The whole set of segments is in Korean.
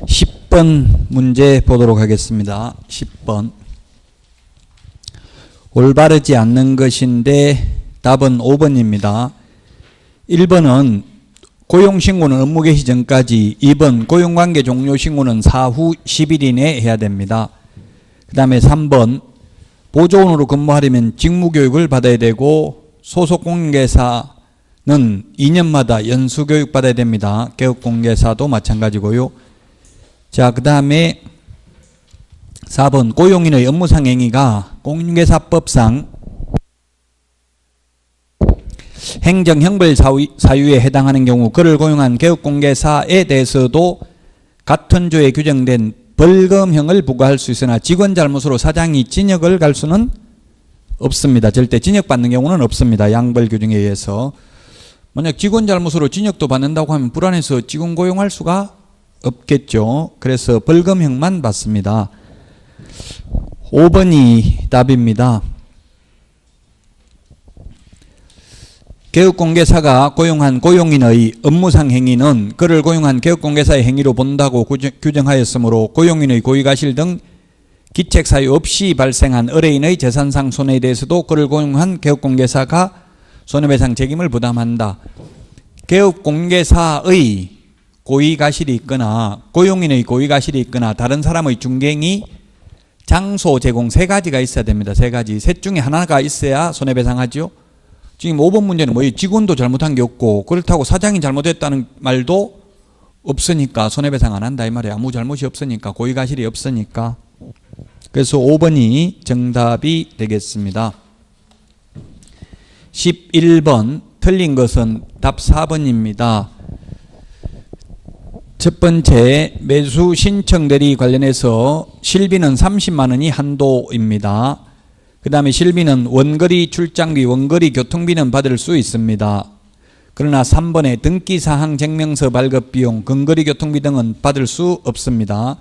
10번 문제 보도록 하겠습니다. 10번. 올바르지 않는 것인데 답은 5번입니다. 1번은 고용신고는 업무 개시 전까지, 2번 고용관계 종료 신고는 사후 10일 이내에 해야 됩니다. 그 다음에 3번 보조원으로 근무하려면 직무교육을 받아야 되고 소속 공개사는 2년마다 연수교육 받아야 됩니다. 개업공개사도 마찬가지고요. 자, 그 다음에 4번 고용인의 업무상 행위가 공인중개사법상 행정형벌 사유에 해당하는 경우 그를 고용한 개업공개사에 대해서도 같은 조에 규정된 벌금형을 부과할 수 있으나 직원 잘못으로 사장이 징역을 갈 수는 없습니다. 절대 징역받는 경우는 없습니다. 양벌 규정에 의해서. 만약 직원 잘못으로 징역도 받는다고 하면 불안해서 직원 고용할 수가 없겠죠. 그래서 벌금형만 받습니다. 5번이 답입니다. 개업공개사가 고용한 고용인의 업무상 행위는 그를 고용한 개업공개사의 행위로 본다고 규정하였으므로 고용인의 고의과실 등 기책사유 없이 발생한 의뢰인의 재산상 손해에 대해서도 그를 고용한 개업공개사가 손해배상 책임을 부담한다. 개업공개사의 고의과실이 있거나 고용인의 고의과실이 있거나 다른 사람의 중개행위, 장소 제공 세 가지가 있어야 됩니다. 세 가지. 셋 중에 하나가 있어야 손해배상하죠. 지금 5번 문제는 뭐예요? 직원도 잘못한 게 없고 그렇다고 사장이 잘못했다는 말도 없으니까 손해배상 안 한다 이 말이에요. 아무 잘못이 없으니까, 고의과실이 없으니까. 그래서 5번이 정답이 되겠습니다. 11번 틀린 것은 답 4번입니다. 첫 번째, 매수 신청 대리 관련해서 실비는 30만 원이 한도입니다. 그 다음에 실비는 원거리 출장비, 원거리 교통비는 받을 수 있습니다. 그러나 3번에 등기사항 증명서 발급 비용, 근거리 교통비 등은 받을 수 없습니다.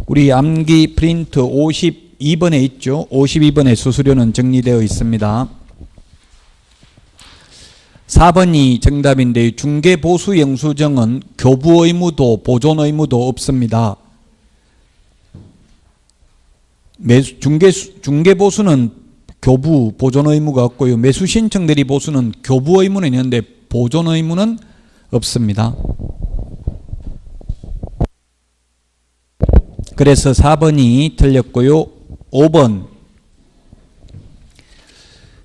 우리 암기 프린트 52번에 있죠. 52번의 수수료는 정리되어 있습니다. 4번이 정답인데 중개보수 영수증은 교부 의무도 보존 의무도 없습니다. 중개보수는 교부 보존 의무가 없고요. 매수신청 대리 보수는 교부 의무는 있는데 보존 의무는 없습니다. 그래서 4번이 틀렸고요. 5번.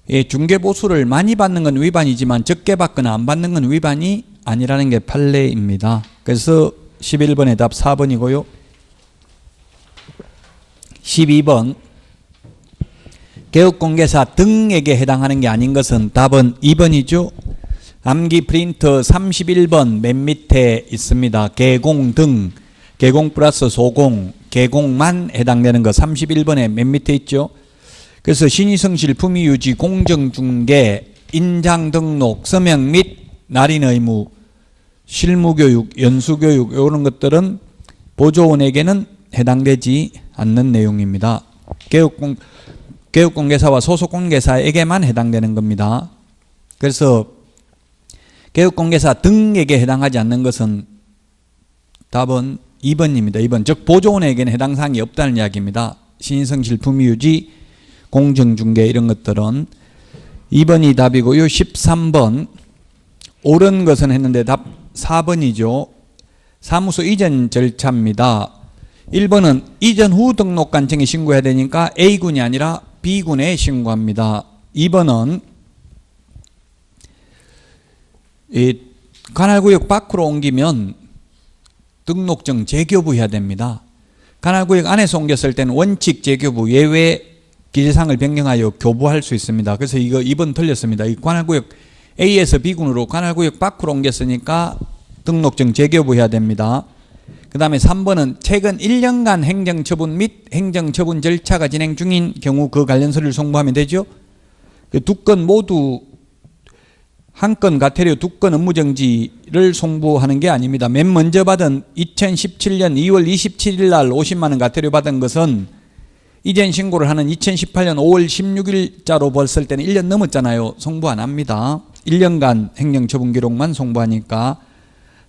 예, 중개보수를 많이 받는 건 위반이지만 적게 받거나 안 받는 건 위반이 아니라는 게 판례입니다. 그래서 11번의 답 4번이고요. 12번. 개업공개사 등에게 해당하는 게 아닌 것은 답은 2번이죠. 암기 프린터 31번 맨 밑에 있습니다. 개공 등, 개공 플러스 소공, 개공만 해당되는 거 31번에 맨 밑에 있죠. 그래서 신의성실, 품위유지, 공정중개, 인장등록, 서명 및 날인 의무, 실무교육, 연수교육 이런 것들은 보조원에게는 해당되지 않는 내용입니다. 개업공개사와 소속공개사에게만 해당되는 겁니다. 그래서 개업공개사 등에게 해당하지 않는 것은 답은 2번입니다. 2번. 즉 보조원에게는 해당 사항이 없다는 이야기입니다. 신의성실, 품위유지, 공정중개 이런 것들은 2번이 답이고요. 13번 옳은 것은 했는데 답 4번이죠. 사무소 이전 절차입니다. 1번은 이전 후 등록 간청에 신고해야 되니까 A군이 아니라 B군에 신고합니다. 2번은 관할구역 밖으로 옮기면 등록증 재교부해야 됩니다. 관할구역 안에서 옮겼을 때는 원칙 재교부, 예외 기재사항을 변경하여 교부할 수 있습니다. 그래서 이거 2번 틀렸습니다. 이 관할구역 A에서 B군으로 관할구역 밖으로 옮겼으니까 등록증 재교부해야 됩니다. 그 다음에 3번은 최근 1년간 행정처분 및 행정처분 절차가 진행 중인 경우 그 관련 서류를 송부하면 되죠. 두 건 모두 한 건 가태료, 두 건 업무정지를 송부하는 게 아닙니다. 맨 먼저 받은 2017년 2월 27일 날 50만 원 가태료 받은 것은 이전 신고를 하는 2018년 5월 16일자로 봤을 때는 1년 넘었잖아요. 송부 안 합니다. 1년간 행정처분 기록만 송부하니까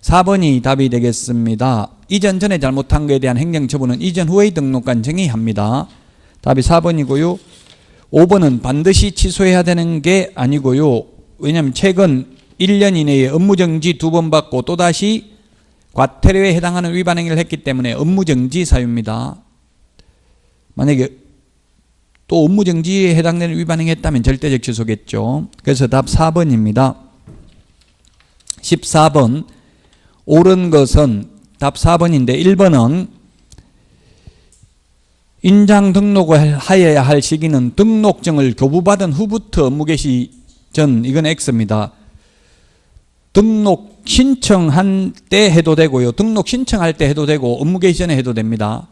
4번이 답이 되겠습니다. 이전 전에 잘못한 것에 대한 행정처분은 이전 후의 등록관 정의합니다. 답이 4번이고요. 5번은 반드시 취소해야 되는 게 아니고요. 왜냐하면 최근 1년 이내에 업무정지 2번 받고 또다시 과태료에 해당하는 위반 행위를 했기 때문에 업무정지 사유입니다. 만약에 또 업무정지에 해당되는 위반 행위 했다면 절대적 취소겠죠. 그래서 답 4번입니다. 14번 옳은 것은 답 4번인데 1번은 인장 등록을 하여야 할 시기는 등록증을 교부받은 후부터 업무 개시 전, 이건 X입니다. 등록 신청한 때 해도 되고요. 등록 신청할 때 해도 되고 업무 개시 전에 해도 됩니다.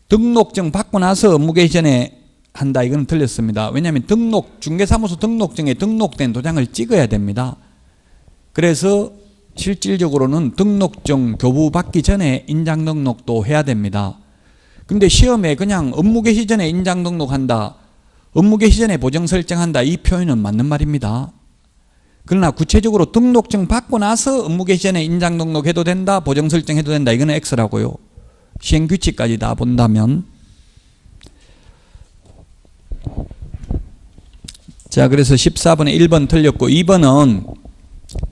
등록증 받고 나서 업무 개시 전에 한다, 이건 틀렸습니다. 왜냐하면 중개사무소 등록증에 등록된 도장을 찍어야 됩니다. 그래서 실질적으로는 등록증 교부받기 전에 인장 등록도 해야 됩니다. 근데 시험에 그냥 업무 개시 전에 인장 등록한다, 업무 개시 전에 보정 설정한다, 이 표현은 맞는 말입니다. 그러나 구체적으로 등록증 받고 나서 업무 개시 전에 인장 등록해도 된다, 보정 설정해도 된다, 이거는 X라고요. 시행규칙까지 다 본다면. 자, 그래서 14번에 1번 틀렸고 2번은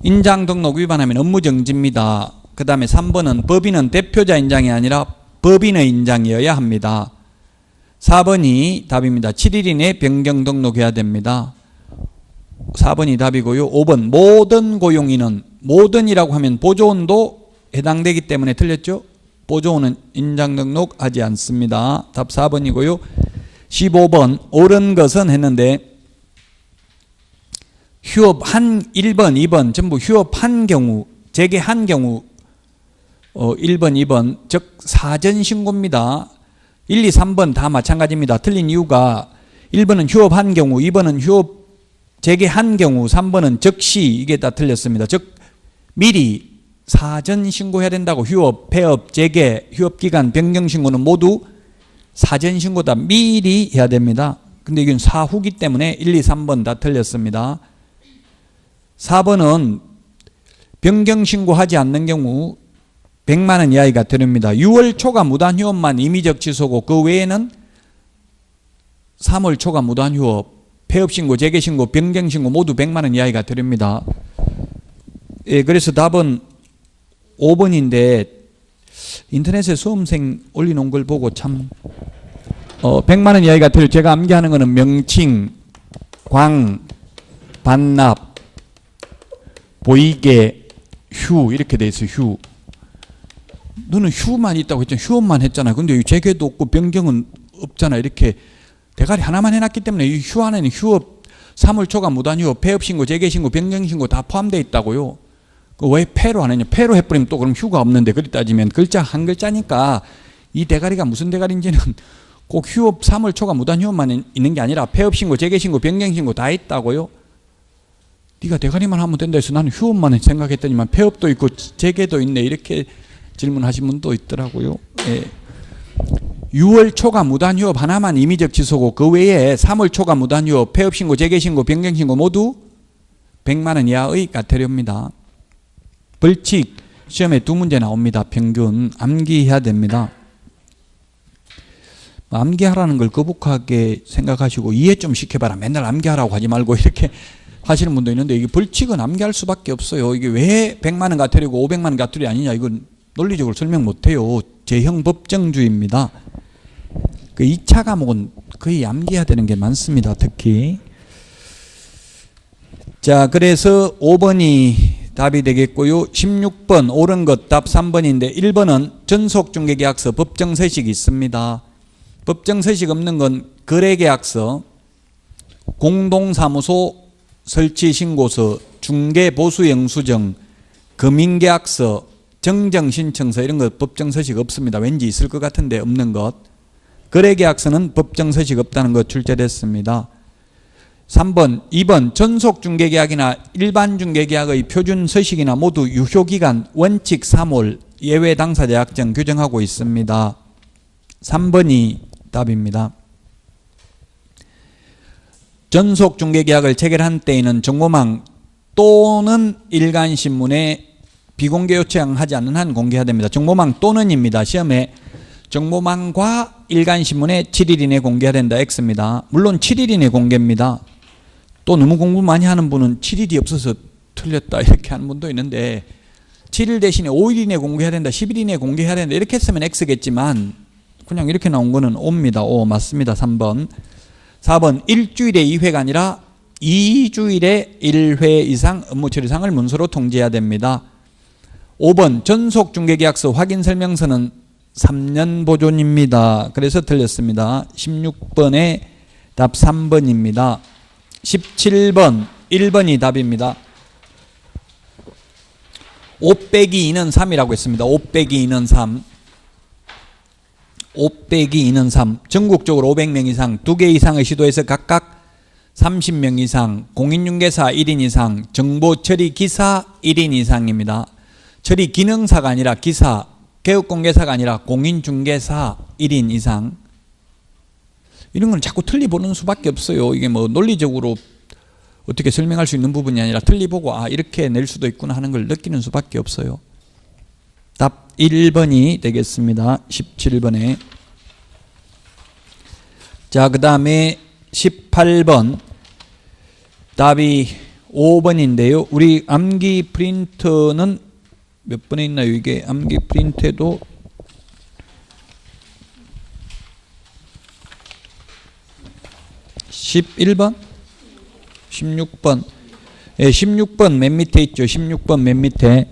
인장 등록 위반하면 업무정지입니다. 그 다음에 3번은 법인은 대표자 인장이 아니라 법인의 인장이어야 합니다. 4번이 답입니다. 7일 이내 변경 등록해야 됩니다. 4번이 답이고요. 5번 모든 고용인은, 모든이라고 하면 보조원도 해당되기 때문에 틀렸죠. 보조원은 인장 등록하지 않습니다. 답 4번이고요. 15번 옳은 것은 했는데 휴업한 1번, 2번 전부 휴업한 경우, 재개한 경우 1번, 2번 즉 사전신고입니다. 1, 2, 3번 다 마찬가지입니다. 틀린 이유가 1번은 휴업한 경우, 2번은 휴업 재개한 경우, 3번은 즉시, 이게 다 틀렸습니다. 즉 미리 사전신고해야 된다고. 휴업, 폐업, 재개, 휴업기간 변경신고는 모두 사전신고다, 미리 해야 됩니다. 근데 이건 사후기 때문에 1, 2, 3번 다 틀렸습니다. 4번은 변경신고하지 않는 경우 100만 원 이하의 과태료입니다. 6월 초과 무단휴업만 임의적 취소고 그 외에는 3월 초과 무단휴업, 폐업신고, 재개신고, 변경신고 모두 100만 원 이하의 과태료입니다. 예, 그래서 답은 5번인데 인터넷에 수험생 올려놓은 걸 보고 참 100만 원 이하의 과태료, 제가 암기하는 거는 명칭, 광, 반납, 보이게, 휴 이렇게 돼 있어요. 휴. 너는 휴만 있다고 했잖아. 휴업만 했잖아. 근데 재개도 없고 변경은 없잖아. 이렇게 대가리 하나만 해놨기 때문에 이 휴 안에는 휴업, 3월 초과 무단휴업, 폐업신고, 재개신고, 변경신고 다 포함되어 있다고요. 왜 폐로 안 했냐. 폐로 해버리면 또 그럼 휴가 없는데, 그리 따지면 글자 한 글자니까 이 대가리가 무슨 대가리인지는 꼭 휴업, 3월 초과 무단휴업만 있는 게 아니라 폐업신고, 재개신고, 변경신고 다 있다고요. 네가 대가리만 하면 된다 해서 나는 휴업만 생각했더니만 폐업도 있고 재개도 있네, 이렇게 질문하신 분도 있더라고요. 예. 6월 초과 무단휴업 하나만 임의적 취소고 그 외에 3월 초과 무단휴업, 폐업신고, 재개신고, 변경신고 모두 100만 원 이하의 과태료입니다. 벌칙 시험에 2문제 나옵니다. 평균 암기해야 됩니다. 암기하라는 걸 거북하게 생각하시고 이해 좀 시켜봐라, 맨날 암기하라고 하지 말고 이렇게 하시는 분도 있는데, 이게 벌칙은 암기할 수밖에 없어요. 이게 왜 100만 원 과태료고 500만 원 과태료 아니냐, 이건 논리적으로 설명 못해요. 제형 법정주의입니다. 그 2차 과목은 거의 암기해야 되는 게 많습니다. 특히. 자, 그래서 5번이 답이 되겠고요. 16번 옳은 것 답 3번인데 1번은 전속중개계약서 법정서식이 있습니다. 법정서식 없는 건 거래계약서, 공동사무소 설치신고서, 중개보수영수증, 금융계약서, 정정신청서 이런 거 법정서식 없습니다. 왠지 있을 것 같은데 없는 것. 거래계약서는 법정서식 없다는 것 출제됐습니다. 3번, 2번 전속중개계약이나 일반중개계약의 표준서식이나 모두 유효기간 원칙 3월 예외 당사자 약정 규정하고 있습니다. 3번이 답입니다. 전속중개계약을 체결한 때에는 정보망 또는 일간신문에 비공개 요청하지 않는 한 공개해야 됩니다. 정보망 또는입니다. 시험에 정보망과 일간신문에 7일 이내 공개해야 된다. X입니다. 물론 7일 이내 공개입니다. 또 너무 공부 많이 하는 분은 7일이 없어서 틀렸다 이렇게 하는 분도 있는데 7일 대신에 5일 이내 공개해야 된다. 10일 이내 공개해야 된다. 이렇게 했으면 X겠지만 그냥 이렇게 나온 거는 O입니다. O 맞습니다. 3번. 4번 일주일에 2회가 아니라 2주일에 1회 이상 업무 처리상을 문서로 통지해야 됩니다. 5번 전속중개계약서 확인설명서는 3년 보존입니다. 그래서 틀렸습니다. 16번에 답 3번입니다. 17번 1번이 답입니다. 5 빼기 2는 3이라고 했습니다. 5 빼기 2는 3. 5 빼기 2는 3. 전국적으로 500명 이상 2개 이상의 시도에서 각각 30명 이상 공인중개사 1인 이상 정보처리기사 1인 이상입니다. 처리기능사가 아니라 기사, 개업공개사가 아니라 공인중개사 1인 이상. 이런 건 자꾸 틀리보는 수밖에 없어요. 이게 뭐 논리적으로 어떻게 설명할 수 있는 부분이 아니라 틀리보고 아 이렇게 낼 수도 있구나 하는 걸 느끼는 수밖에 없어요. 답 1번이 되겠습니다. 17번에. 자, 그 다음에 18번 답이 5번인데요. 우리 암기 프린터는 몇 번에 있나요? 이게 암기 프린트에도 11번? 16번. 예, 16번 맨 밑에 있죠. 16번 맨 밑에.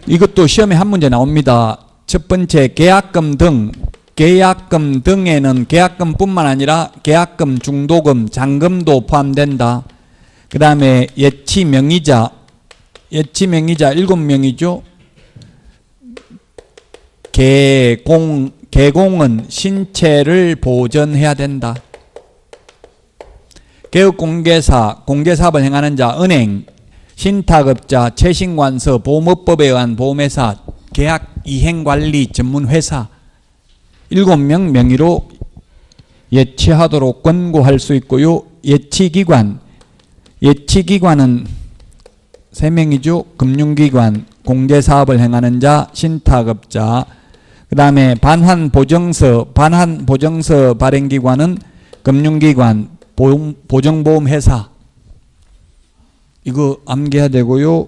이것도 시험에 한 문제 나옵니다. 첫 번째 계약금 등. 계약금 등에는 계약금뿐만 아니라 계약금, 중도금, 잔금도 포함된다. 그 다음에 예치명의자. 예치명의자 7명이죠. 계공은 신체를 보전해야 된다. 개업공개사, 공개사업을 행하는 자, 은행, 신탁업자, 채신관서, 보험업법에 의한 보험회사, 계약 이행관리 전문회사 7명 명의로 예치하도록 권고할 수 있고요. 예치기관, 예치기관은 3명이죠. 금융기관, 공개사업을 행하는 자, 신탁업자. 그 다음에 반환보정서 발행기관은 금융기관, 보정보험회사. 이거 암기해야 되고요.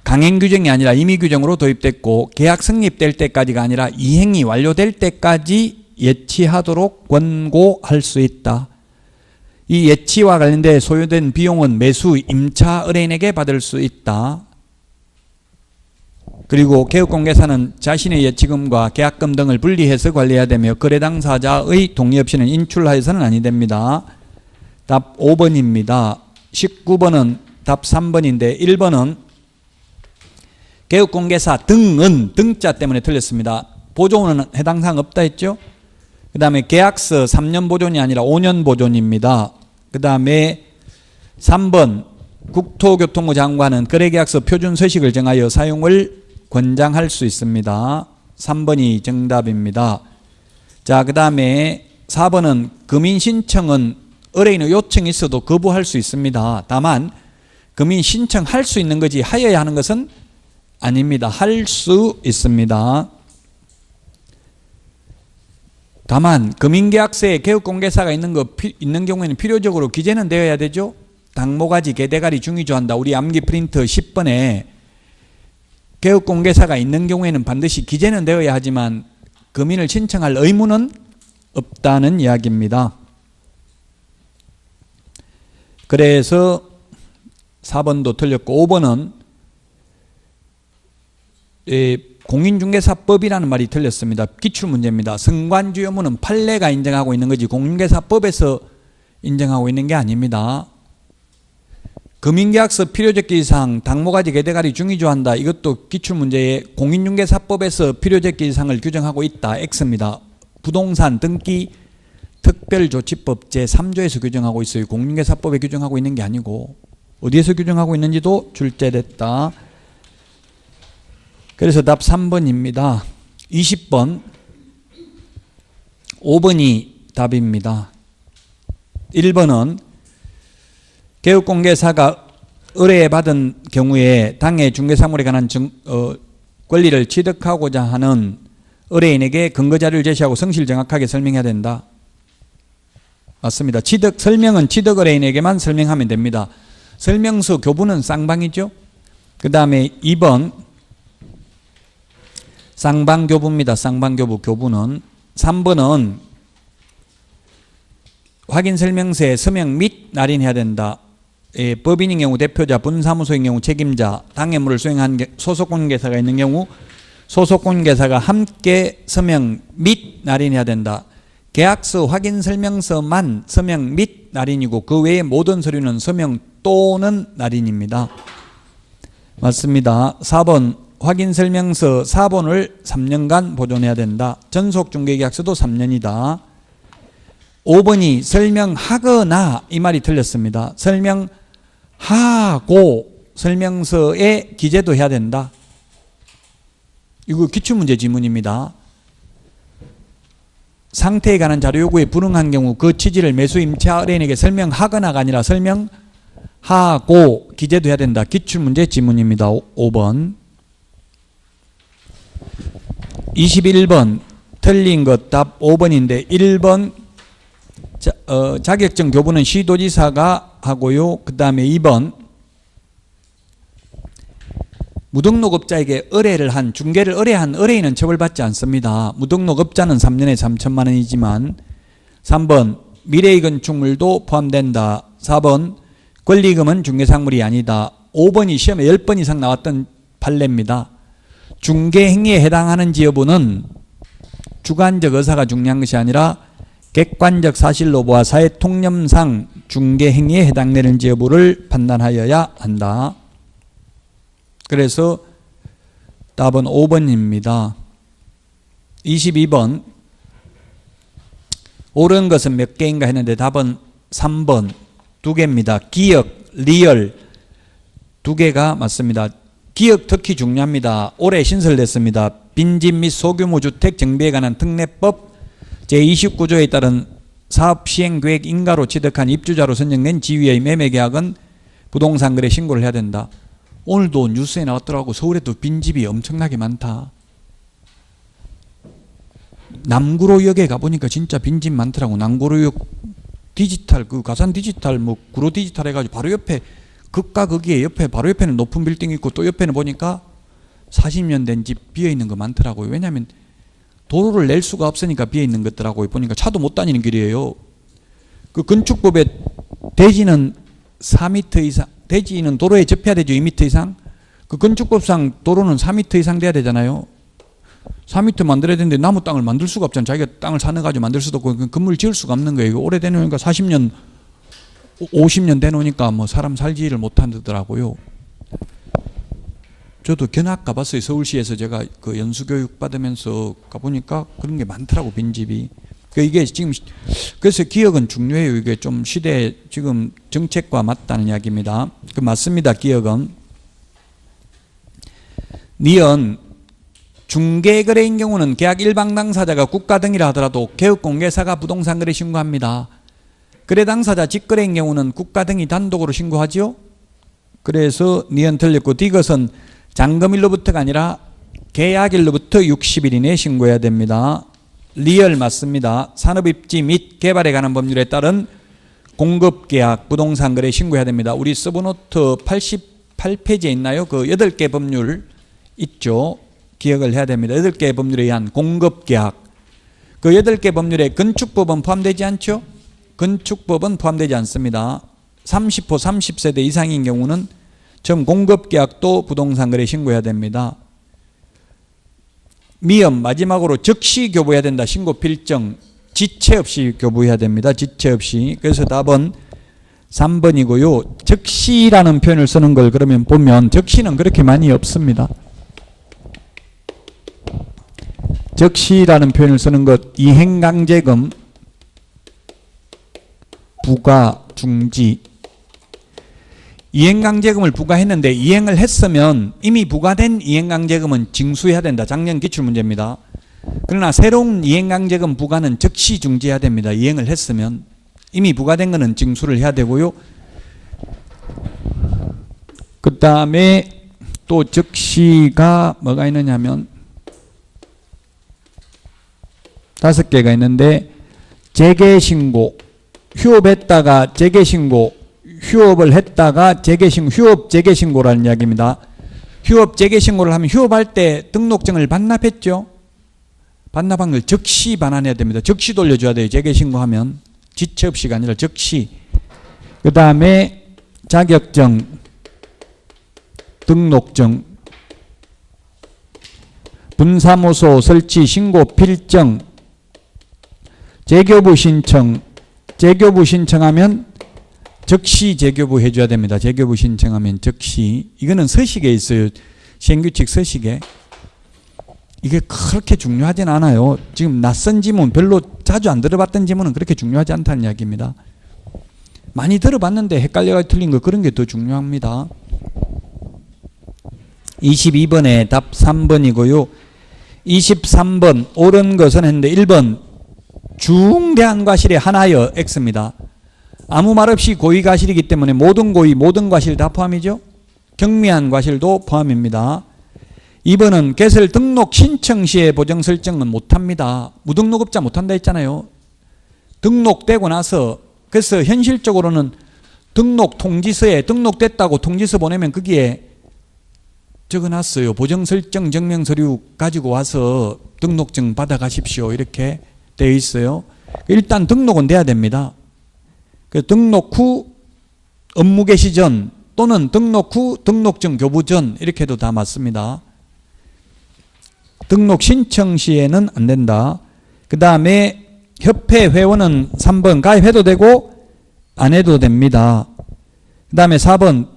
강행규정이 아니라 임의규정으로 도입됐고 계약 성립될 때까지가 아니라 이행이 완료될 때까지 예치하도록 권고할 수 있다. 이 예치와 관련된 소요된 비용은 매수 임차 의뢰인에게 받을 수 있다. 그리고 개업공개사는 자신의 예치금과 계약금 등을 분리해서 관리해야 되며 거래 당사자의 동의 없이는 인출하여서는 아니 됩니다. 답 5번입니다. 19번은 답 3번인데 1번은 개업공개사 등은 등자 때문에 틀렸습니다. 보존은 해당 사항 없다 했죠. 그 다음에 계약서 3년 보존이 아니라 5년 보존입니다. 그 다음에 3번 국토교통부 장관은 거래계약서 표준서식을 정하여 사용을 권장할 수 있습니다. 3번이 정답입니다. 자, 그 다음에 4번은 금인신청은 의뢰인의 요청이 있어도 거부할 수 있습니다. 다만 금인신청할 수 있는 거지 하여야 하는 것은 아닙니다. 할 수 있습니다. 다만 금인계약서에 개업공개사가 있는 경우에는 필요적으로 기재는 되어야 되죠. 당모가지, 개대가리, 중위조한다. 우리 암기 프린트 10번에 개업공개사가 있는 경우에는 반드시 기재는 되어야 하지만 금인을 신청할 의무는 없다는 이야기입니다. 그래서 4번도 틀렸고 5번은 공인중개사법이라는 말이 틀렸습니다. 기출문제입니다. 성관주요문은 판례가 인정하고 있는 거지 공인중개사법에서 인정하고 있는 게 아닙니다. 금인계약서 필요적 기사항, 당모가지, 개대가리, 중위조한다. 이것도 기출문제에 공인중개사법에서 필요적 기사항을 규정하고 있다. X입니다. 부동산 등기 특별조치법 제3조에서 규정하고 있어요. 공인중개사법에 규정하고 있는 게 아니고 어디에서 규정하고 있는지도 출제됐다. 그래서 답 3번입니다. 20번 5번이 답입니다. 1번은 개업공개사가 의뢰받은 경우에 당해 중개사물에 관한 권리를 취득하고자 하는 의뢰인에게 근거자료를 제시하고 성실 정확하게 설명해야 된다. 맞습니다. 설명은 취득 의뢰인에게만 설명하면 됩니다. 설명서 교부는 쌍방이죠. 그 다음에 2번 쌍방교부입니다. 쌍방교부 교부는 3번은 확인설명서에 서명 및 날인해야 된다. 법인인 경우 대표자, 분사무소인 경우 책임자, 당해물을 수행한 소속공인계사가 있는 경우 소속공인계사가 함께 서명 및 날인해야 된다. 계약서 확인설명서만 서명 및 날인이고 그 외의 모든 서류는 서명 또는 날인입니다. 맞습니다. 4번 확인설명서 4본을 3년간 보존해야 된다. 전속중개계약서도 3년이다. 5번이 설명하거나 이 말이 틀렸습니다. 설명하고 설명서에 기재도 해야 된다. 이거 기출문제 지문입니다. 상태에 관한 자료 요구에 불응한 경우 그 취지를 매수 임차 의뢰인에게 설명하거나가 아니라 설명하고 기재도 해야 된다. 기출문제 지문입니다. 5번. 21번 틀린 것 답 5번인데 1번 자격증 교부는 시도지사가 하고요. 그 다음에 2번 무등록업자에게 의뢰를 한 중개를 의뢰한 의뢰인은 처벌받지 않습니다. 무등록업자는 3년에 3천만 원이지만 3번 미래의 건축물도 포함된다. 4번 권리금은 중개상물이 아니다. 5번이 시험에 10번 이상 나왔던 판례입니다. 중개행위에 해당하는지 여부는 주관적 의사가 중요한 것이 아니라 객관적 사실로 보아 사회통념상 중개행위에 해당되는지 여부를 판단하여야 한다. 그래서 답은 5번입니다. 22번 옳은 것은 몇 개인가 했는데 답은 3번 2개입니다. 기역, 리얼 2개가 맞습니다. 기역 특히 중요합니다. 올해 신설됐습니다. 빈집 및 소규모 주택 정비에 관한 특례법 제29조에 따른 사업시행계획 인가로 취득한 입주자로 선정된 지위의 매매계약은 부동산 거래 신고를 해야 된다. 오늘도 뉴스에 나왔더라고. 서울에도 빈집이 엄청나게 많다. 남구로역에 가보니까 진짜 빈집 많더라고. 남구로역 디지털 그 가산 디지털 뭐 구로 디지털 해가지고 바로 옆에 극과 극이에 옆에 바로 옆에는 높은 빌딩 있고 또 옆에는 보니까 40년 된 집 비어있는 거 많더라고요. 왜냐하면 도로를 낼 수가 없으니까 비어있는 것더라고요. 보니까 차도 못 다니는 길이에요. 그 건축법에 대지는 4m 이상 대지는 도로에 접해야 되죠. 2m 이상. 그 건축법상 도로는 4m 이상 돼야 되잖아요. 4m 만들어야 되는데 나무 땅을 만들 수가 없잖아요. 자기가 땅을 사놔가지고 만들 수도 없고 건물 지을 수가 없는 거예요. 오래되니까 40년 50년 되놓으니까 뭐 사람 살지를 못한다더라고요. 저도 견학 가봤어요. 서울시에서 제가 그 연수교육 받으면서 가보니까 그런 게 많더라고. 빈집이. 이게 지금 그래서 기억은 중요해요. 이게 좀 시대 지금 정책과 맞다는 이야기입니다. 그 맞습니다. 기억은. 니은 중개거래인 경우는 계약 일방 당사자가 국가 등이라 하더라도 개업공개사가 부동산 거래 신고합니다. 거래 당사자 직거래인 경우는 국가 등이 단독으로 신고하죠. 그래서 니은 틀렸고 디귿은 잔금일로부터가 아니라 계약일로부터 60일 이내에 신고해야 됩니다. 리얼 맞습니다. 산업입지 및 개발에 관한 법률에 따른 공급계약 부동산 거래 신고해야 됩니다. 우리 서브노트 88페이지에 있나요? 그 8개 법률 있죠. 기억을 해야 됩니다. 8개 법률에 의한 공급계약. 그 8개 법률에 건축법은 포함되지 않죠? 건축법은 포함되지 않습니다. 30호 30세대 이상인 경우는 처음 공급계약도 부동산 거래 신고해야 됩니다. 미음 마지막으로 즉시 교부해야 된다. 신고 필정 지체 없이 교부해야 됩니다. 지체 없이. 그래서 답은 3번이고요. 즉시라는 표현을 쓰는 걸 그러면 보면 즉시는 그렇게 많이 없습니다. 즉시라는 표현을 쓰는 것 이행강제금 부과 중지. 이행강제금을 부과했는데 이행을 했으면 이미 부과된 이행강제금은 징수해야 된다. 작년 기출문제입니다. 그러나 새로운 이행강제금 부과는 즉시 중지해야 됩니다. 이행을 했으면 이미 부과된 것은 징수를 해야 되고요. 그 다음에 또 적시가 뭐가 있느냐면 5개가 있는데, 재개신고, 휴업했다가 재개신고, 휴업을 했다가 재개신고, 휴업 재개신고라는 이야기입니다. 휴업 재개신고를 하면 휴업할 때 등록증을 반납했죠. 반납한 걸 적시 반환해야 됩니다. 적시 돌려줘야 돼요. 재개신고하면. 지체 없이가 아니라 적시. 그 다음에 자격증, 등록증, 분사무소 설치 신고 필정, 재교부 신청, 재교부 신청하면 적시 재교부 해줘야 됩니다. 재교부 신청하면 적시. 이거는 서식에 있어요. 시행규칙 서식에. 이게 그렇게 중요하진 않아요. 지금 낯선 지문, 별로 자주 안 들어봤던 지문은 그렇게 중요하지 않다는 이야기입니다. 많이 들어봤는데 헷갈려가 틀린 거, 그런 게 더 중요합니다. 22번에 답 3번이고요. 23번 옳은 것은 했는데 1번 중대한 과실에 하나여 X입니다. 아무 말 없이 고의 과실이기 때문에 모든 고의, 모든 과실 다 포함이죠. 경미한 과실도 포함입니다. 2번은 개설 등록 신청 시에 보정 설정은 못합니다. 무등록업자 못한다 했잖아요. 등록되고 나서, 그래서 현실적으로는 등록 통지서에 등록됐다고 통지서 보내면 거기에 적어놨어요. 보정 설정 증명 서류 가지고 와서 등록증 받아가십시오. 이렇게 되어 있어요. 일단 등록은 돼야 됩니다. 등록 후 업무 개시 전 또는 등록 후 등록증 교부 전 이렇게 해도 다 맞습니다. 등록 신청 시에는 안 된다. 그 다음에 협회 회원은 3번 가입해도 되고 안 해도 됩니다. 그 다음에 4번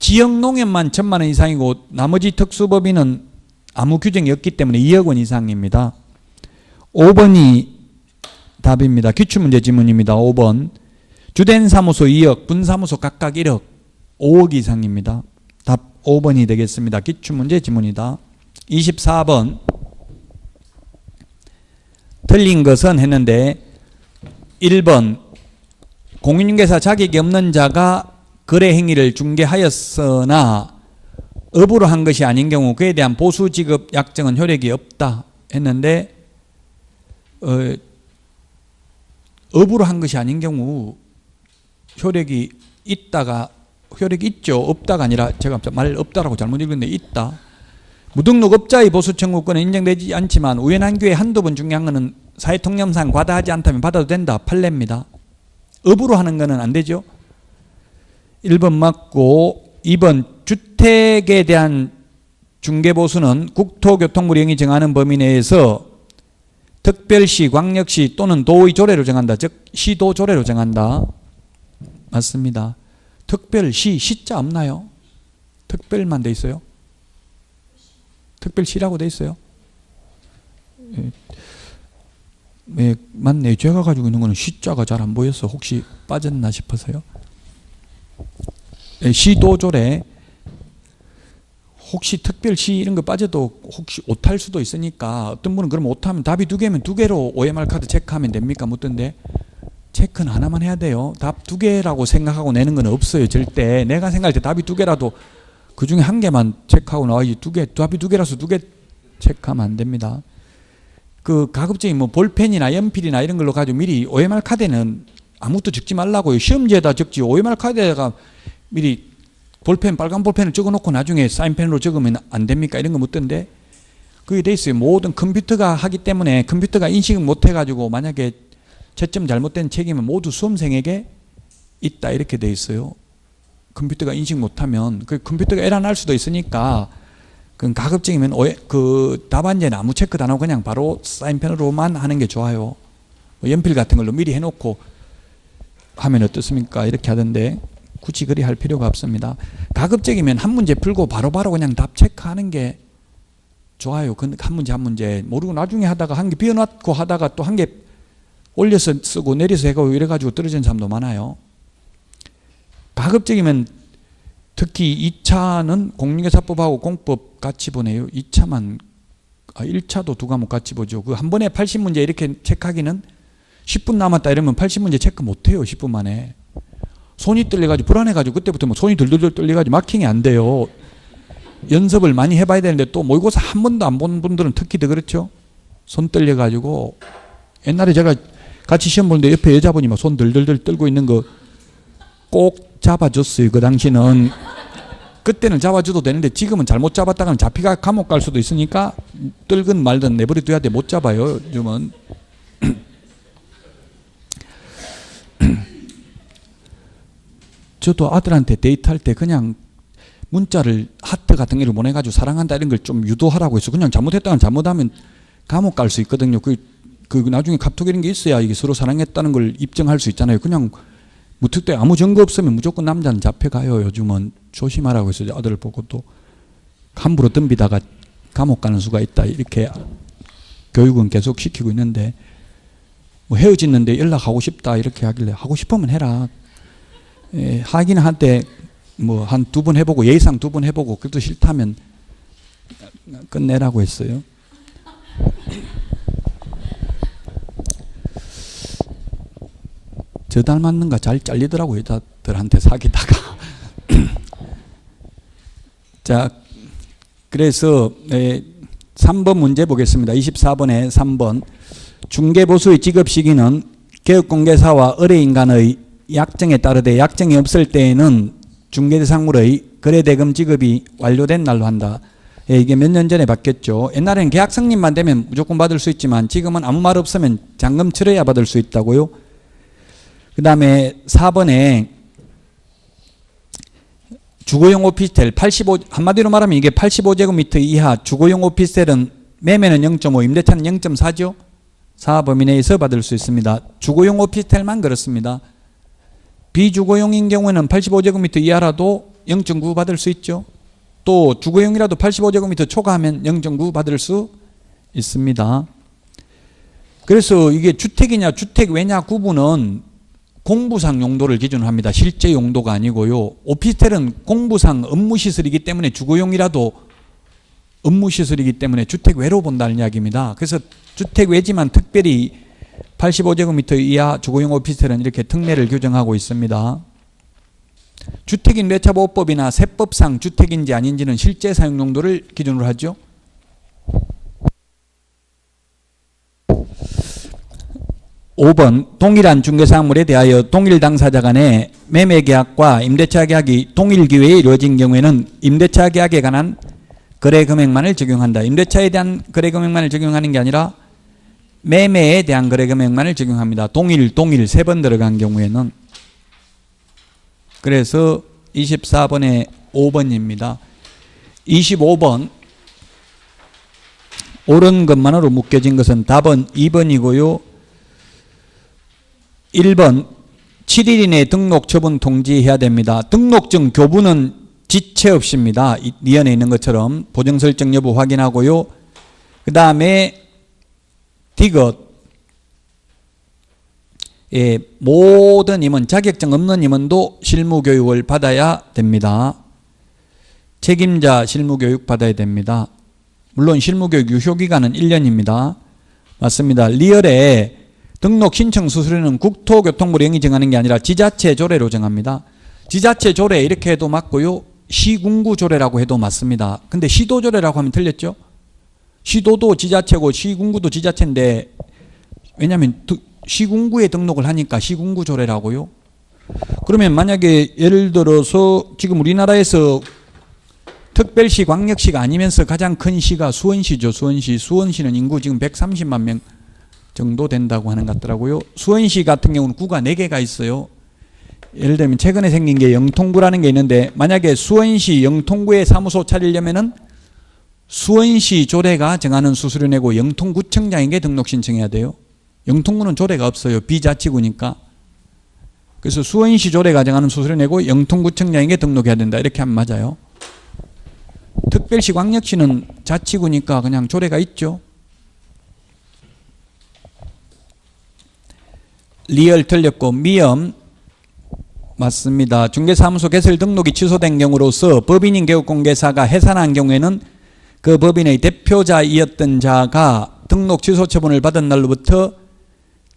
지역 농협만 1,000만 원 이상이고 나머지 특수법인은 아무 규정이 없기 때문에 2억 원 이상입니다. 5번이 답입니다. 기출문제 지문입니다. 5번 주된 사무소 2억, 분사무소 각각 1억, 5억 이상입니다. 답 5번이 되겠습니다. 기출문제 지문이다. 24번 틀린 것은 했는데 1번 공인중개사 자격이 없는 자가 거래 행위를 중개하였으나 업으로 한 것이 아닌 경우 그에 대한 보수 지급 약정은 효력이 없다 했는데, 업으로 한 것이 아닌 경우 효력이 있다가, 효력이 있죠. 없다가 아니라 제가 말 없다라고 잘못 읽었는데 있다. 무등록업자의 보수 청구권은 인정되지 않지만 우연한 기회에 한두 번 중요한 것은 사회통념상 과다하지 않다면 받아도 된다. 판례입니다. 업으로 하는 것은 안 되죠. 1번 맞고, 2번 주택에 대한 중개보수는 국토교통부령이 정하는 범위 내에서 특별시, 광역시 또는 도의 조례로 정한다. 즉 시도 조례로 정한다. 맞습니다. 특별시, 시자 없나요? 특별만 돼 있어요. 특별시라고 돼 있어요. 네, 맞네. 제가 가지고 있는 거는 시자가 잘 안 보여서 혹시 빠졌나 싶어서요. 네, 시도조례. 혹시 특별시 이런 거 빠져도 혹시 오탈 수도 있으니까 어떤 분은 그럼 오타면 답이 2개면 2개로 OMR 카드 체크하면 됩니까? 묻던데 체크는 하나만 해야 돼요. 답 2개라고 생각하고 내는 건 없어요. 절대. 내가 생각할 때 답이 2개라도 그 중에 1개만 체크하고 나와야지 2개, 답이 2개라서 2개 체크하면 안 됩니다. 그 가급적이 뭐 볼펜이나 연필이나 이런 걸로 가지고 미리 OMR 카드에는 아무것도 적지 말라고요. 시험지에다 적지 OMR 카드에다가 미리 볼펜, 빨간 볼펜을 적어놓고 나중에 사인펜으로 적으면 안 됩니까? 이런 거 묻던데 그게 돼 있어요. 모든 컴퓨터가 하기 때문에 컴퓨터가 인식을 못 해가지고 만약에 채점 잘못된 책임은 모두 수험생에게 있다 이렇게 돼 있어요. 컴퓨터가 인식 못하면 그 컴퓨터가 에러 날 수도 있으니까 그건 가급적이면 그 답안지에는 아무 체크도 안 하고 그냥 바로 사인펜으로만 하는 게 좋아요. 뭐 연필 같은 걸로 미리 해놓고 하면 어떻습니까? 이렇게 하던데 굳이 그리 할 필요가 없습니다. 가급적이면 한 문제 풀고 바로바로 그냥 답 체크하는 게 좋아요. 한 문제 한 문제 모르고 나중에 하다가 한 개 비워놓고 하다가 또 한 개 올려서 쓰고 내려서 해가지고 이래가지고 떨어지는 사람도 많아요. 가급적이면 특히 2차는 공인중개사법하고 공법 같이 보내요. 2차만 1차도 2과목 같이 보죠. 그 한 번에 80문제 이렇게 체크하기는 10분 남았다 이러면 80문제 체크 못해요. 10분 만에. 손이 떨려가지고 불안해가지고 그때부터 뭐 손이 들들들 떨려가지고 마킹이 안 돼요. 연습을 많이 해봐야 되는데 또 모의고사 한 번도 안 본 분들은 특히 더 그렇죠. 손 떨려가지고 옛날에 제가 같이 시험 보는데 옆에 여자분이 막 손 들들들 떨고 있는 거 꼭 잡아줬어요. 그 당시는. 그때는 잡아줘도 되는데 지금은 잘못 잡았다가는 잡히가 감옥 갈 수도 있으니까 떨건 말든 내버려둬야 돼. 못 잡아요. 요즘은. 저도 아들한테 데이트할 때 그냥 문자를 하트 같은 거를 보내가지고 사랑한다 이런 걸 좀 유도하라고 해서 그냥 잘못했다가 잘못하면 감옥 갈 수 있거든요. 그 나중에 카톡 이런 게 있어야 이게 서로 사랑했다는 걸 입증할 수 있잖아요. 그냥 무턱대 아무 증거 없으면 무조건 남자는 잡혀가요. 요즘은 조심하라고 해서 아들을 보고 또 함부로 덤비다가 감옥 가는 수가 있다. 이렇게 교육은 계속 시키고 있는데 뭐 헤어졌는데 연락하고 싶다 이렇게 하길래 하고 싶으면 해라. 하긴 한때 뭐 한 2번 해보고 예의상 2번 해보고 그래도 싫다면 끝내라고 했어요. 저 닮았는가 잘 잘리더라고요. 여자들한테 사귀다가. 자, 그래서 3번 문제 보겠습니다. 24번에 3번. 중개보수의 지급 시기는 개업공개사와 의뢰인 간의 약정에 따르되 약정이 없을 때에는 중개대상물의 거래대금 지급이 완료된 날로 한다. 이게 몇 년 전에 바뀌었죠. 옛날에는 계약 성립만 되면 무조건 받을 수 있지만 지금은 아무 말 없으면 잔금 치러야 받을 수 있다고요. 그 다음에 4번에 주거용 오피스텔 85, 한마디로 말하면 이게 85제곱미터 이하 주거용 오피스텔은 매매는 0.5, 임대차는 0.4죠. 4 범위 내에서 받을 수 있습니다. 주거용 오피스텔만 그렇습니다. 비주거용인 경우에는 85제곱미터 이하라도 0.9 받을 수 있죠. 또 주거용이라도 85제곱미터 초과하면 0.9 받을 수 있습니다. 그래서 이게 주택이냐 주택 외냐 구분은 공부상 용도를 기준으로 합니다. 실제 용도가 아니고요. 오피스텔은 공부상 업무시설이기 때문에 주거용이라도 업무시설이기 때문에 주택 외로 본다는 이야기입니다. 그래서 주택 외지만 특별히 85제곱미터 이하 주거용 오피스텔은 이렇게 특례를 규정하고 있습니다. 주택임대차보호법이나 세법상 주택인지 아닌지는 실제 사용 용도를 기준으로 하죠. 5번 동일한 중개사물에 대하여 동일 당사자 간의 매매계약과 임대차 계약이 동일 기회에 이루어진 경우에는 임대차 계약에 관한 거래 금액만을 적용한다. 임대차에 대한 거래 금액만을 적용하는 게 아니라 매매에 대한 거래 금액만을 적용합니다. 동일 3번 들어간 경우에는. 그래서 24번에 5번입니다. 25번 옳은 것만으로 묶여진 것은 답은 2번이고요. 1번 7일 이내 등록 처분 통지해야 됩니다. 등록증 교부는 지체 없이입니다. 니언에 있는 것처럼 보정 설정 여부 확인하고요. 그 다음에 디귿 모든 임원, 자격증 없는 임원도 실무교육을 받아야 됩니다. 책임자 실무교육 받아야 됩니다. 물론 실무교육 유효기간은 1년입니다. 맞습니다. 리얼에 등록 신청 수수료는 국토교통부로 영이 정하는 게 아니라 지자체 조례로 정합니다. 지자체 조례 이렇게 해도 맞고요. 시군구 조례라고 해도 맞습니다. 근데 시도 조례라고 하면 틀렸죠? 시도도 지자체고 시군구도 지자체인데 왜냐하면 시군구에 등록을 하니까 시군구 조례라고요. 그러면 만약에 예를 들어서 지금 우리나라에서 특별시, 광역시가 아니면서 가장 큰 시가 수원시죠. 수원시는 인구 지금 130만 명 정도 된다고 하는 것 같더라고요. 수원시 같은 경우는 구가 4개가 있어요. 예를 들면 최근에 생긴 게 영통구라는 게 있는데 만약에 수원시 영통구에 사무소 차리려면은 수원시 조례가 정하는 수수료 내고 영통구청장에게 등록 신청해야 돼요. 영통구는 조례가 없어요. 비자치구니까. 그래서 수원시 조례가 정하는 수수료 내고 영통구청장에게 등록해야 된다. 이렇게 하면 맞아요. 특별시, 광역시는 자치구니까 그냥 조례가 있죠. 리얼 틀렸고 미엄 맞습니다. 중개사무소 개설 등록이 취소된 경우로서 법인인 개업공개사가 해산한 경우에는 그 법인의 대표자이었던 자가 등록 취소 처분을 받은 날로부터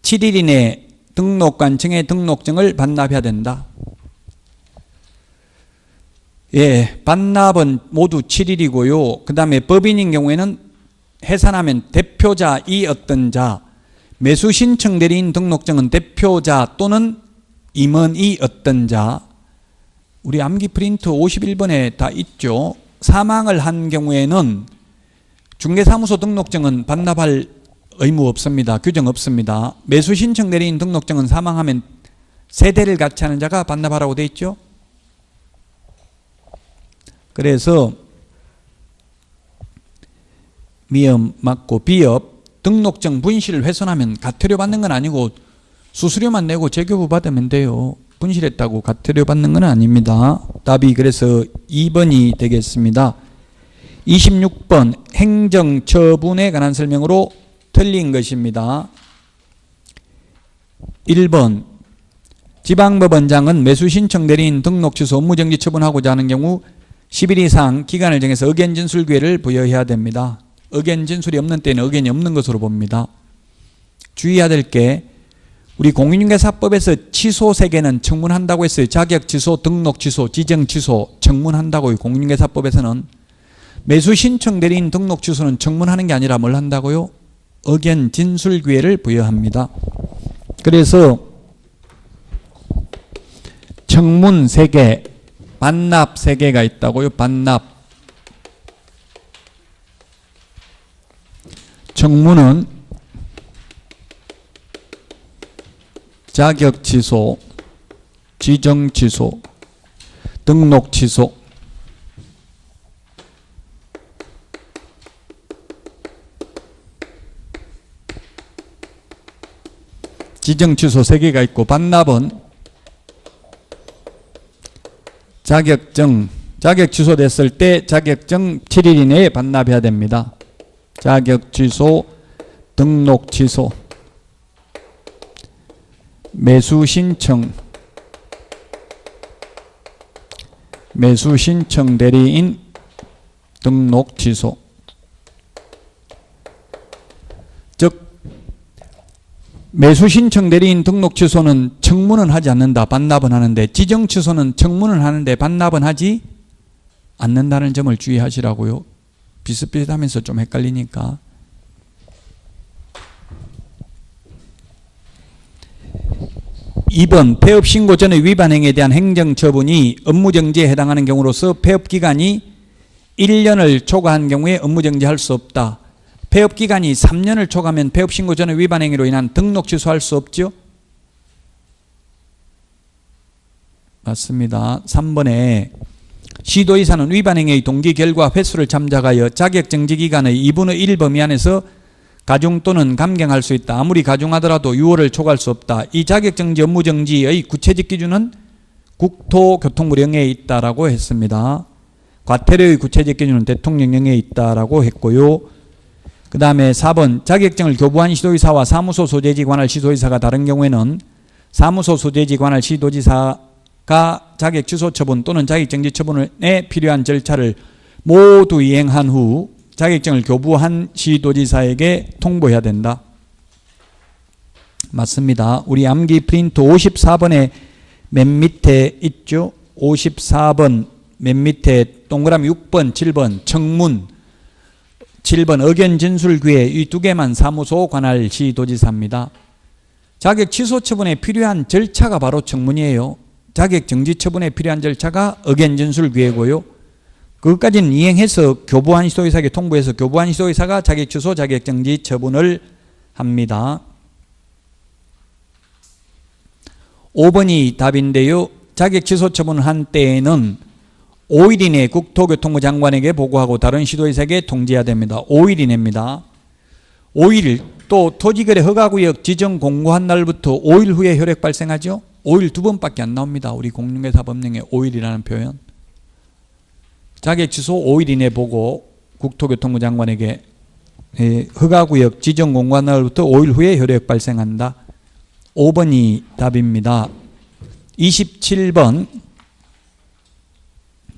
7일 이내 등록관청에 등록증을 반납해야 된다. 예, 반납은 모두 7일이고요. 그 다음에 법인인 경우에는 해산하면 대표자 이 어떤 자, 매수 신청 대리인 등록증은 대표자 또는 임원이 어떤 자, 우리 암기 프린트 51번에 다 있죠. 사망을 한 경우에는 중개사무소 등록증은 반납할 의무 없습니다. 규정 없습니다. 매수 신청 대리인 등록증은 사망하면 세대를 같이 하는 자가 반납하라고 되어 있죠. 그래서 미업 맞고 비업 등록증 분실을 훼손하면 과태료 받는 건 아니고 수수료만 내고 재교부 받으면 돼요. 분실했다고 과태료 받는 건 아닙니다. 답이 그래서 2번이 되겠습니다. 26번 행정처분에 관한 설명으로 틀린 것입니다. 1번 지방법원장은 매수신청 대리인 등록 취소 업무정지 처분하고자 하는 경우 10일 이상 기간을 정해서 의견 진술 기회를 부여해야 됩니다. 의견 진술이 없는 때는 의견이 없는 것으로 봅니다. 주의해야 될 게 우리 공인중개사법에서 취소 3개는 청문한다고 했어요. 자격 취소, 등록 취소, 지정 취소 청문한다고요. 공인중개사법에서는. 매수 신청 대리인 등록 취소는 청문하는 게 아니라 뭘 한다고요? 의견 진술 기회를 부여합니다. 그래서 청문 3개, 반납 3개가 있다고요. 반납. 청문은 자격 취소, 지정 취소, 등록 취소. 지정 취소 3개가 있고 반납은 자격증, 자격 취소됐을 때 자격증 7일 이내에 반납해야 됩니다. 자격 취소, 등록 취소, 매수 신청, 매수 신청 대리인 등록 취소. 즉 매수 신청 대리인 등록 취소는 청문은 하지 않는다. 반납은 하는데 지정 취소는 청문은 하는데 반납은 하지 않는다는 점을 주의하시라고요. 비슷비슷하면서 좀 헷갈리니까. 2번 폐업신고 전의 위반 행위에 대한 행정처분이 업무정지에 해당하는 경우로서 폐업기간이 1년을 초과한 경우에 업무정지할 수 없다. 폐업기간이 3년을 초과하면 폐업신고 전의 위반 행위로 인한 등록 취소할 수 없죠? 맞습니다. 3번에 시도이사는 위반 행위의 동기, 결과, 횟수를 참작하여 자격정지기간의 2분의 1 범위 안에서 가중 또는 감경할 수 있다. 아무리 가중하더라도 6월을 초과할 수 없다. 이 자격정지 업무정지의 구체적 기준은 국토교통부령에 있다라고 했습니다. 과태료의 구체적 기준은 대통령령에 있다라고 했고요. 그 다음에 4번 자격증을 교부한 시도지사와 사무소 소재지 관할 시도지사가 다른 경우에는 사무소 소재지 관할 시도지사가 자격 취소 처분 또는 자격정지 처분에 필요한 절차를 모두 이행한 후 자격증을 교부한 시도지사에게 통보해야 된다. 맞습니다. 우리 암기 프린트 54번에 맨 밑에 있죠. 54번 맨 밑에 동그라미 6번, 7번 청문, 7번 의견 진술 기회, 이 2개만 사무소 관할 시도지사입니다. 자격 취소 처분에 필요한 절차가 바로 청문이에요. 자격 정지 처분에 필요한 절차가 의견 진술 기회고요. 그것까지는 이행해서 교부한 시도의사에게 통보해서 교부한 시도의사가 자격 취소, 자격 정지 처분을 합니다. 5번이 답인데요. 자격 취소 처분을 한 때에는 5일 이내에 국토교통부 장관에게 보고하고 다른 시도의사에게 통지해야 됩니다. 5일 이내입니다. 5일 또 토지거래 허가구역 지정 공고한 날부터 5일 후에 효력 발생하죠. 5일 2번밖에 안 나옵니다. 우리 공인중개사 법령에 5일이라는 표현. 자격 취소 5일 이내 보고 국토교통부 장관에게 허가구역 지정 공고한 날부터 5일 후에 효력 발생한다. 5번이 답입니다. 27번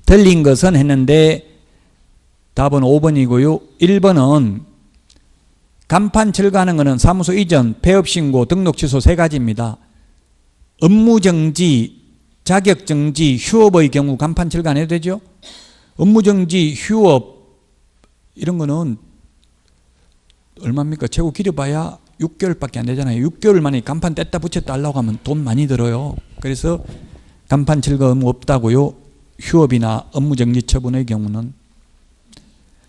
틀린 것은 했는데 답은 5번이고요. 1번은 간판 철거하는 것은 사무소 이전, 폐업신고, 등록 취소 3가지입니다. 업무정지 자격정지, 휴업의 경우 간판 철거 안 해도 되죠? 업무정지, 휴업 이런 거는 얼마입니까? 최고 길어봐야 6개월밖에 안 되잖아요. 6개월 만에 간판 뗐다 붙였다 하려고 하면 돈 많이 들어요. 그래서 간판 철거 의무 없다고요. 휴업이나 업무정지 처분의 경우는.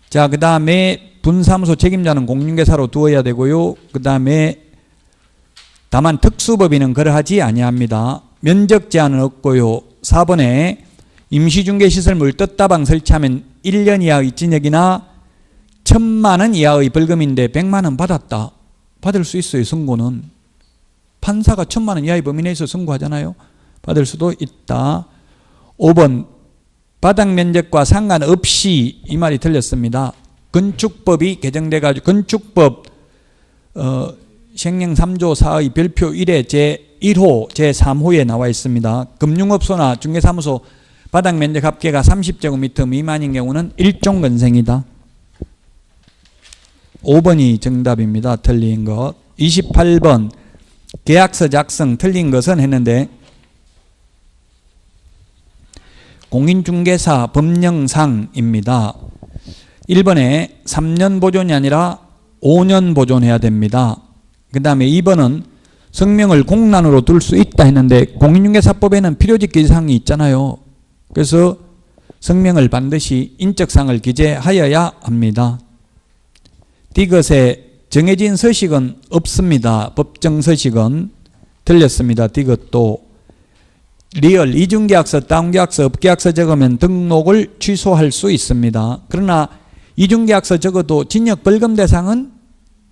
자, 그 다음에 분사무소 책임자는 공인중개사로 두어야 되고요. 그 다음에 다만 특수법인은 그러하지 아니합니다. 면적 제한은 없고요. 4번에 임시중개시설물 떴다방 설치하면 1년 이하의 징역이나 1,000만 원 이하의 벌금인데 100만 원 받았다. 받을 수 있어요. 선고는. 판사가 1,000만 원 이하의 범위 내에서 선고하잖아요. 받을 수도 있다. 5번 바닥 면적과 상관없이 이 말이 틀렸습니다. 건축법이 개정돼가지고 건축법 시행령 3조 4의 별표 1의 제1호 제3호에 나와 있습니다. 금융업소나 중개사무소 바닥 면적 합계가 30제곱미터 미만인 경우는 1종 건생이다. 5번이 정답입니다. 틀린 것. 28번 계약서 작성 틀린 것은 했는데 공인중개사 법령상입니다. 1번에 3년 보존이 아니라 5년 보존해야 됩니다. 그 다음에 2번은 성명을 공란으로 둘 수 있다 했는데 공인중개사법에는 필요직 기재사항이 있잖아요. 그래서 성명을 반드시 인적사항을 기재하여야 합니다. 디귿에 정해진 서식은 없습니다. 법정 서식은 틀렸습니다. 디귿도 리얼 이중계약서, 다운계약서, 업계약서 적으면 등록을 취소할 수 있습니다. 그러나 이중계약서 적어도 징역벌금 대상은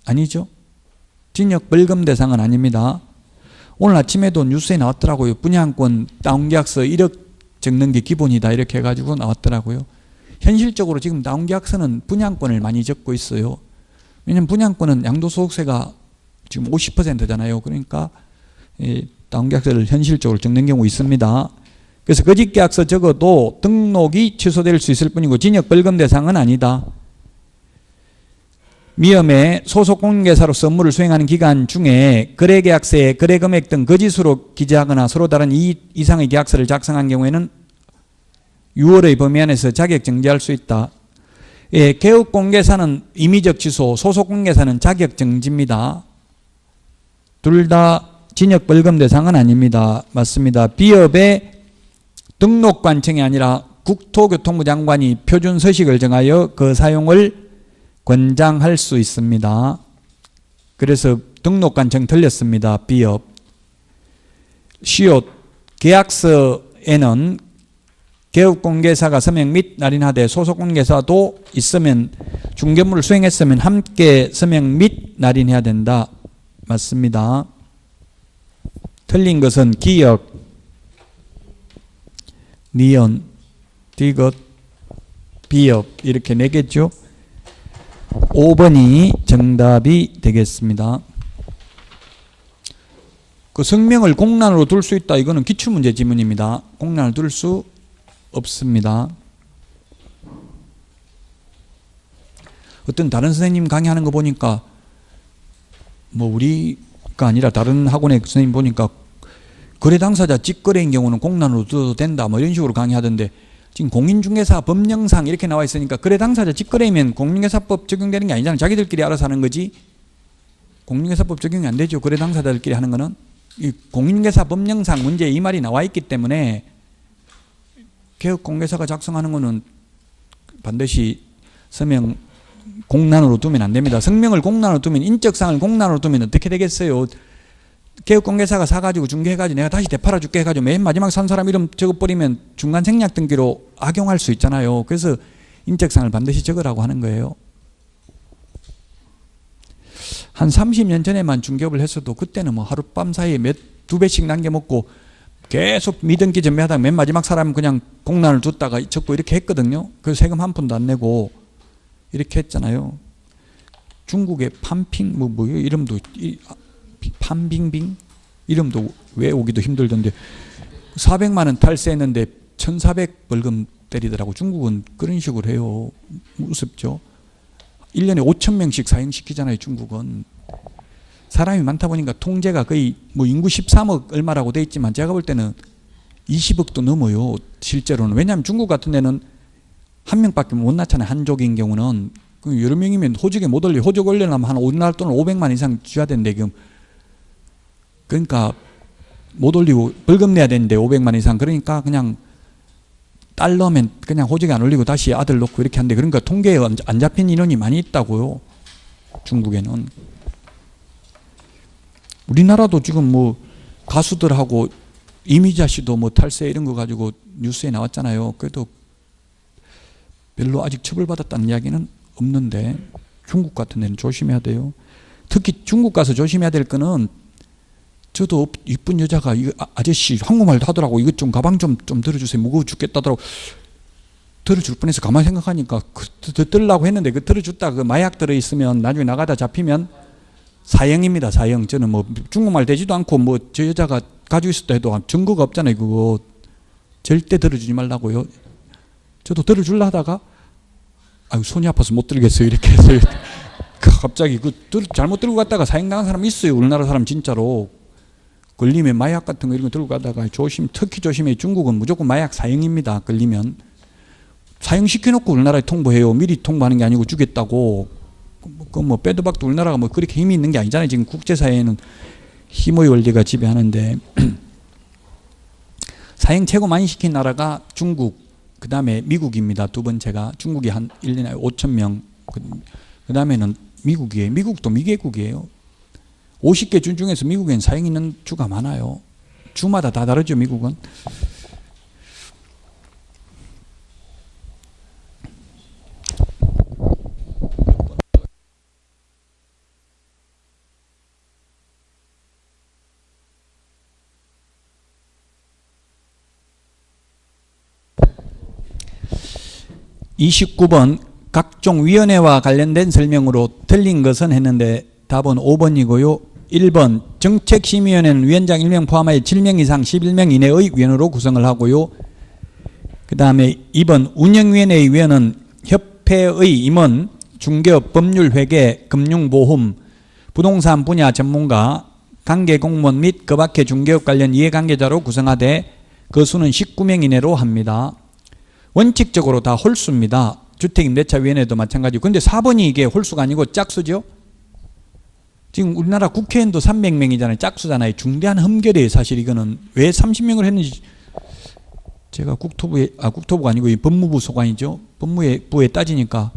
아니죠. 징역벌금 대상은 아닙니다. 오늘 아침에도 뉴스에 나왔더라고요. 분양권 다운계약서 1억 적는 게 기본이다 이렇게 해가지고 나왔더라고요. 현실적으로 지금 다운계약서는 분양권을 많이 적고 있어요. 왜냐하면 분양권은 양도소득세가 지금 50%잖아요. 그러니까 다운계약서를 현실적으로 적는 경우 있습니다. 그래서 거짓계약서 적어도 등록이 취소될 수 있을 뿐이고 징역벌금 대상은 아니다. 미엄에 소속 공인중개사로서 업무를 수행하는 기간 중에 거래계약서에 거래금액 등 거짓으로 기재하거나 서로 다른 이익 이상의 계약서를 작성한 경우에는 6월의 범위 안에서 자격정지할 수 있다. 예, 개업공개사는 임의적 취소, 소속공개사는 자격정지입니다. 둘 다 징역벌금 대상은 아닙니다. 맞습니다. 비업의 등록관청이 아니라 국토교통부 장관이 표준서식을 정하여 그 사용을 권장할 수 있습니다. 그래서 등록관청 틀렸습니다. 비업. 시옷 계약서에는 개업공개사가 서명 및 날인하되 소속공개사도 있으면 중개물을 수행했으면 함께 서명 및 날인해야 된다. 맞습니다. 틀린 것은 기역, 니은, 디귿, 비역 이렇게 4개죠. 5번이 정답이 되겠습니다. 그 성명을 공란으로 둘 수 있다. 이거는 기출문제 지문입니다. 공란을 둘 수 없습니다. 어떤 다른 선생님 강의하는 거 보니까 뭐 우리가 아니라 다른 학원의 선생님 보니까 거래 당사자 직거래인 경우는 공란으로 둬도 된다 뭐 이런 식으로 강의하던데 지금 공인중개사 법령상 이렇게 나와 있으니까 거래 당사자 직거래면 공인중개사법 적용되는 게 아니잖아요. 자기들끼리 알아서 하는 거지 공인중개사법 적용이 안 되죠. 거래 당사자들끼리 하는 거는. 이 공인중개사 법령상 문제에 이 말이 나와 있기 때문에 개업공개사가 작성하는 거는 반드시 서명 공란으로 두면 안 됩니다. 성명을 공란으로 두면 인적사항을 공란으로 두면 어떻게 되겠어요? 개업공개사가 사가지고 중개해가지고 내가 다시 되팔아 줄게 해가지고 맨 마지막 산 사람 이름 적어버리면 중간 생략 등기로 악용할 수 있잖아요. 그래서 인적사항을 반드시 적으라고 하는 거예요. 한 30년 전에만 중개업을 했어도 그때는 뭐 하룻밤 사이에 두 배씩 남겨먹고 계속 미등기 전매하다가 맨 마지막 사람은 그냥 공란을 뒀다가 적고 이렇게 했거든요. 그래서 세금 한 푼도 안 내고 이렇게 했잖아요. 중국의 판핑 뭐 이름도 판빙빙 이름도 외우기도 힘들던데 400만 원 탈세했는데 1,400 벌금 때리더라고. 중국은 그런 식으로 해요. 우습죠. 1년에 5,000명씩 사형시키잖아요. 중국은. 사람이 많다 보니까 통제가 거의 뭐 인구 13억 얼마라고 돼 있지만 제가 볼 때는 20억도 넘어요. 실제로는. 왜냐하면 중국 같은 데는 한 명밖에 못 낳잖아요. 한족인 경우는. 여러 명이면 호적에 못 올려. 호적 올려면 한 우리나라 돈을 500만 이상 줘야 되는데 지금. 그러니까 못 올리고 벌금 내야 되는데 500만 이상. 그러니까 그냥 딸 넣으면 그냥 호적에 안 올리고 다시 아들 넣고 이렇게 하는데, 그러니까 통계에 안 잡힌 인원이 많이 있다고요. 중국에는. 우리나라도 지금 뭐 가수들하고 이미자 씨도 뭐 탈세 이런 거 가지고 뉴스에 나왔잖아요. 그래도 별로 아직 처벌받았다는 이야기는 없는데 중국 같은 데는 조심해야 돼요. 특히 중국 가서 조심해야 될 거는, 저도 이쁜 여자가 이거 아저씨 한국말도 하더라고. 이것 좀 가방 좀 들어주세요. 무거워 죽겠다더라고. 들어줄 뻔해서 가만히 생각하니까 들으려고 했는데 그 들어줬다 그 마약 들어있으면 나중에 나가다 잡히면 사형입니다. 사형. 저는 뭐 중국말 되지도 않고 뭐 저 여자가 가지고 있었다 해도 증거가 없잖아요. 그거 절대 들어주지 말라고요. 저도 들어주려 하다가 아유 손이 아파서 못 들겠어요. 이렇게 해서 갑자기 잘못 들고 갔다가 사형당한 사람 있어요. 우리나라 사람 진짜로. 걸리면 마약 같은 거 이런 거 들고 가다가 특히 조심해. 중국은 무조건 마약 사형입니다. 걸리면. 사형 시켜놓고 우리나라에 통보해요. 미리 통보하는 게 아니고 주겠다고. 그 뭐 빼도 박도 우리나라가 뭐 그렇게 힘이 있는 게 아니잖아요. 지금 국제사회에는 힘의 원리가 지배하는데. 사형 최고 많이 시킨 나라가 중국, 그 다음에 미국입니다. 두 번째가. 중국이 한 1년에 5천 명. 그 다음에는 미국이에요. 미국도 미개국이에요. 50개 주 중에서 미국엔 사형 있는 주가 많아요. 주마다 다 다르죠, 미국은. (29번) 각종 위원회와 관련된 설명으로 틀린 것은 했는데 답은 5번이고요. 1번 정책심의위원회는 위원장 1명 포함하여 7명 이상 11명 이내의 위원으로 구성을 하고요. 그 다음에 2번 운영위원회의 위원은 협회의 임원, 중개업, 법률회계, 금융보험, 부동산 분야 전문가, 관계공무원 및 그 밖의 중개업 관련 이해관계자로 구성하되 그 수는 19명 이내로 합니다. 원칙적으로 다 홀수입니다. 주택임대차위원회도 마찬가지고. 근데 4번이 이게 홀수가 아니고 짝수죠. 지금 우리나라 국회의원도 300명이잖아요. 짝수잖아요. 중대한 흠결이에요. 사실 이거는. 왜 30명을 했는지 제가 국토부가 아니고 이 법무부 소관이죠. 법무부에 따지니까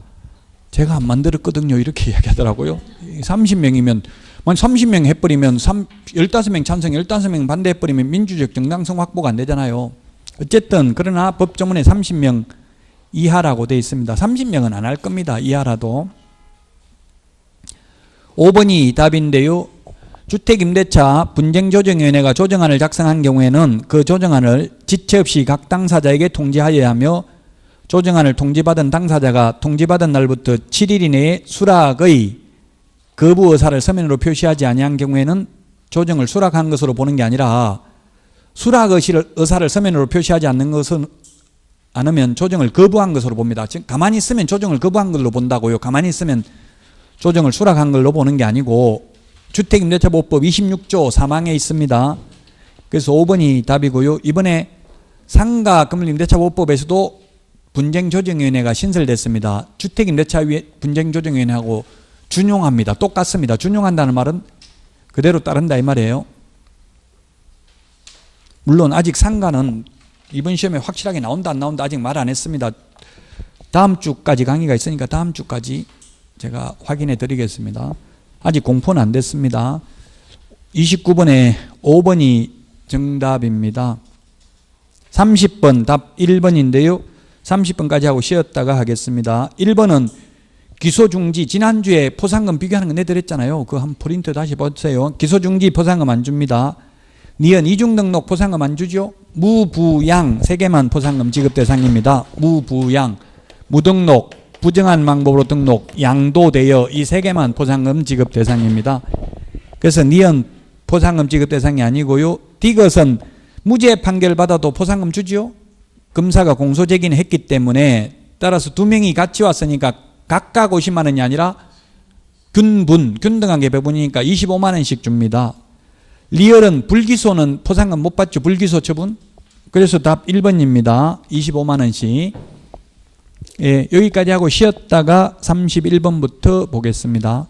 제가 안 만들었거든요. 이렇게 이야기하더라고요. 30명이면 30명 해버리면 15명 찬성 15명 반대해버리면 민주적 정당성 확보가 안 되잖아요. 어쨌든 그러나 법조문에 30명 이하라고 되어 있습니다. 30명은 안 할 겁니다. 이하라도. 5번이 답인데요. 주택임대차 분쟁조정위원회가 조정안을 작성한 경우에는 그 조정안을 지체 없이 각 당사자에게 통지하여야 하며, 조정안을 통지받은 당사자가 통지받은 날부터 7일 이내에 수락의 거부 의사를 서면으로 표시하지 아니한 경우에는 조정을 수락한 것으로 보는 게 아니라, 수락 의사를 서면으로 표시하지 않는 것은 않으면 조정을 거부한 것으로 봅니다. 지금 가만히 있으면 조정을 거부한 걸로 본다고요. 가만히 있으면 조정을 수락한 걸로 보는 게 아니고, 주택임대차보호법 26조 3항에 있습니다. 그래서 5번이 답이고요. 이번에 상가건물임대차보호법에서도 분쟁조정위원회가 신설됐습니다. 주택임대차 분쟁조정위원회하고 준용합니다. 똑같습니다. 준용한다는 말은 그대로 따른다 이 말이에요. 물론 아직 상가는 이번 시험에 확실하게 나온다 안 나온다 아직 말 안 했습니다. 다음 주까지 강의가 있으니까 다음 주까지 제가 확인해 드리겠습니다. 아직 공포는 안 됐습니다. 29번에 5번이 정답입니다. 30번 답 1번인데요. 30번까지 하고 쉬었다가 하겠습니다. 1번은 기소중지, 지난주에 포상금 비교하는 거 내드렸잖아요. 그거 한 프린트 다시 보세요. 기소중지 포상금 안 줍니다. 니은 이중등록 포상금 안 주죠. 무부양 3개만 포상금 지급 대상입니다. 무부양, 무등록, 부정한 방법으로 등록, 양도되어 이 3개만 포상금 지급 대상입니다. 그래서 니은 포상금 지급 대상이 아니고요. 디귿은 무죄 판결 받아도 포상금 주죠. 검사가 공소제기는 했기 때문에, 따라서 2명이 같이 왔으니까 각각 50만 원이 아니라 균등하게 배분이니까 25만 원씩 줍니다. 리얼은 불기소는 포상금 못 받죠. 불기소 처분. 그래서 답 1번입니다. 25만 원씩. 예, 여기까지 하고 쉬었다가 31번부터 보겠습니다.